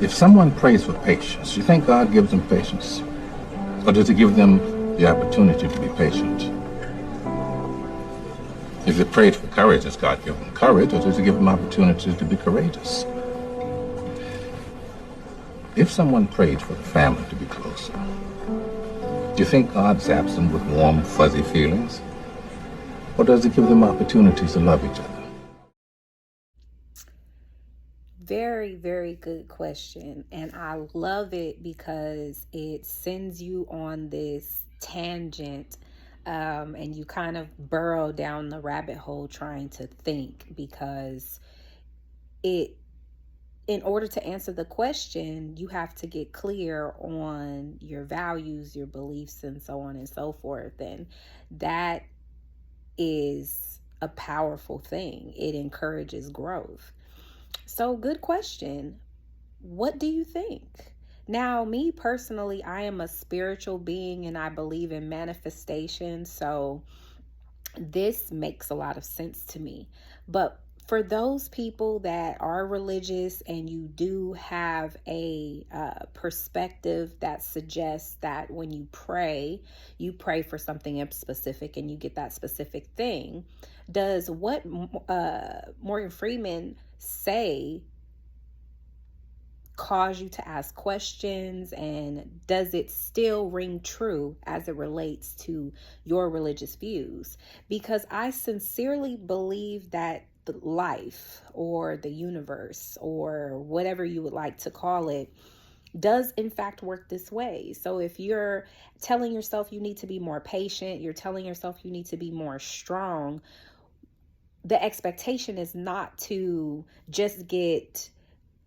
If someone prays for patience, you think God gives them patience? Or does he give them the opportunity to be patient? If they prayed for courage, does God give them courage, or does he give them opportunities to be courageous? If someone prayed for the family to be closer, do you think God zaps them with warm, fuzzy feelings? Or does he give them opportunities to love each other? Very, very good question. And I love it because it sends you on this tangent, and you kind of burrow down the rabbit hole trying to think because it in order to answer the question, you have to get clear on your values, your beliefs, and so on and so forth. And that is a powerful thing. It encourages growth. So, good question. What do you think? Now, me personally, I am a spiritual being and I believe in manifestation. So, this makes a lot of sense to me. But for those people that are religious and you do have a perspective that suggests that when you pray for something specific and you get that specific thing, does what Morgan Freeman say cause you to ask questions, and does it still ring true as it relates to your religious views? Because I sincerely believe that the life or the universe or whatever you would like to call it does in fact work this way. So if you're telling yourself you need to be more patient, you're telling yourself you need to be more strong, the expectation is not to just get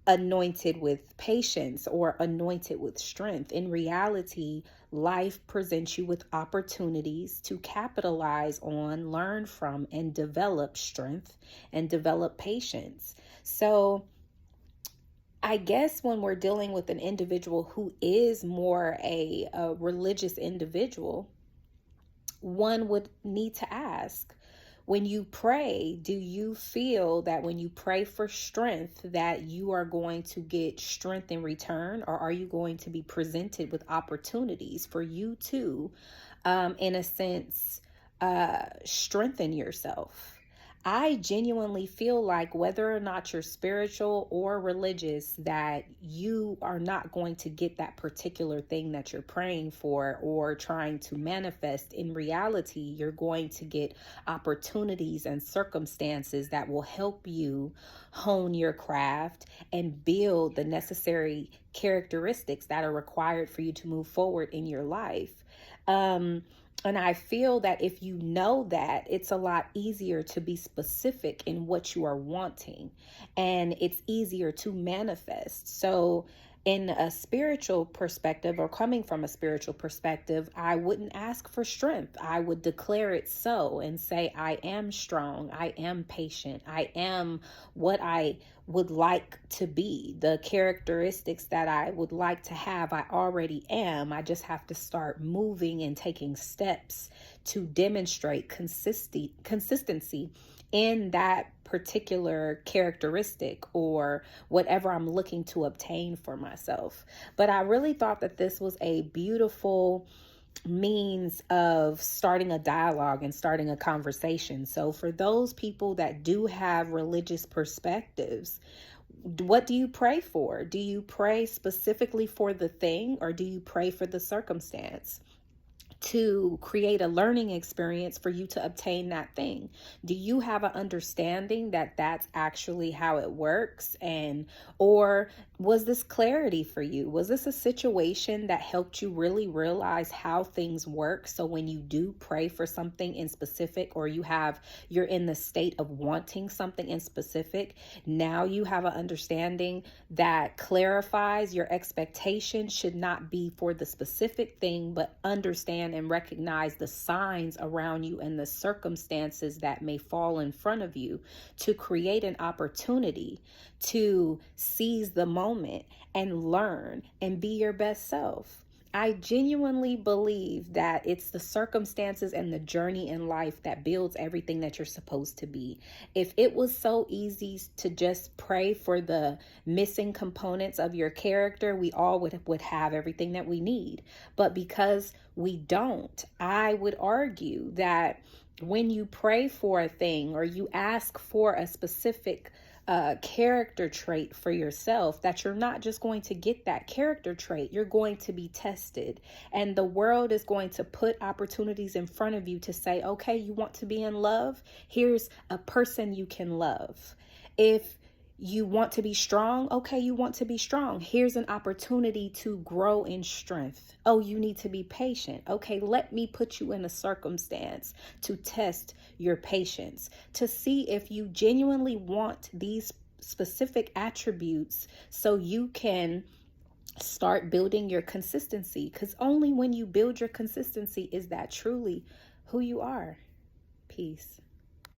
anointed with patience or anointed with strength. In reality, life presents you with opportunities to capitalize on, learn from, and develop strength and develop patience. So, I guess when we're dealing with an individual who is more a religious individual, one would need to ask, when you pray, do you feel that when you pray for strength that you are going to get strength in return, or are you going to be presented with opportunities for you to in a sense strengthen yourself? I genuinely feel like whether or not you're spiritual or religious, that you are not going to get that particular thing that you're praying for or trying to manifest. In reality, you're going to get opportunities and circumstances that will help you hone your craft and build the necessary characteristics that are required for you to move forward in your life. Um, and I feel that if you know that, it's a lot easier to be specific in what you are wanting, and it's easier to manifest. So, in a spiritual perspective, or coming from a spiritual perspective, I wouldn't ask for strength. I would declare it so and say, I am strong. I am patient. I am what I would like to be. The characteristics that I would like to have, I already am. I just have to start moving and taking steps to demonstrate consistency in that particular characteristic or whatever I'm looking to obtain for myself. But I really thought that this was a beautiful means of starting a dialogue and starting a conversation. So for those people that do have religious perspectives, what do you pray for? Do you pray specifically for the thing, or do you pray for the circumstance to create a learning experience for you to obtain that thing? Do you have an understanding that that's actually how it works? And or was this clarity for you? Was this a situation that helped you really realize how things work? So when you do pray for something in specific, or you're in the state of wanting something in specific, now you have an understanding that clarifies your expectation should not be for the specific thing, but understand and recognize the signs around you and the circumstances that may fall in front of you to create an opportunity to seize the moment and learn and be your best self. I genuinely believe that it's the circumstances and the journey in life that builds everything that you're supposed to be. If it was so easy to just pray for the missing components of your character, we all would have everything that we need. But because we don't, I would argue that when you pray for a thing or you ask for a specific character trait for yourself, that you're not just going to get that character trait, you're going to be tested. And the world is going to put opportunities in front of you to say, okay, you want to be in love? Here's a person you can love. If you want to be strong, okay, you want to be strong. Here's an opportunity to grow in strength. Oh, you need to be patient. Okay, let me put you in a circumstance to test your patience, to see if you genuinely want these specific attributes so you can start building your consistency. Because only when you build your consistency is that truly who you are. Peace.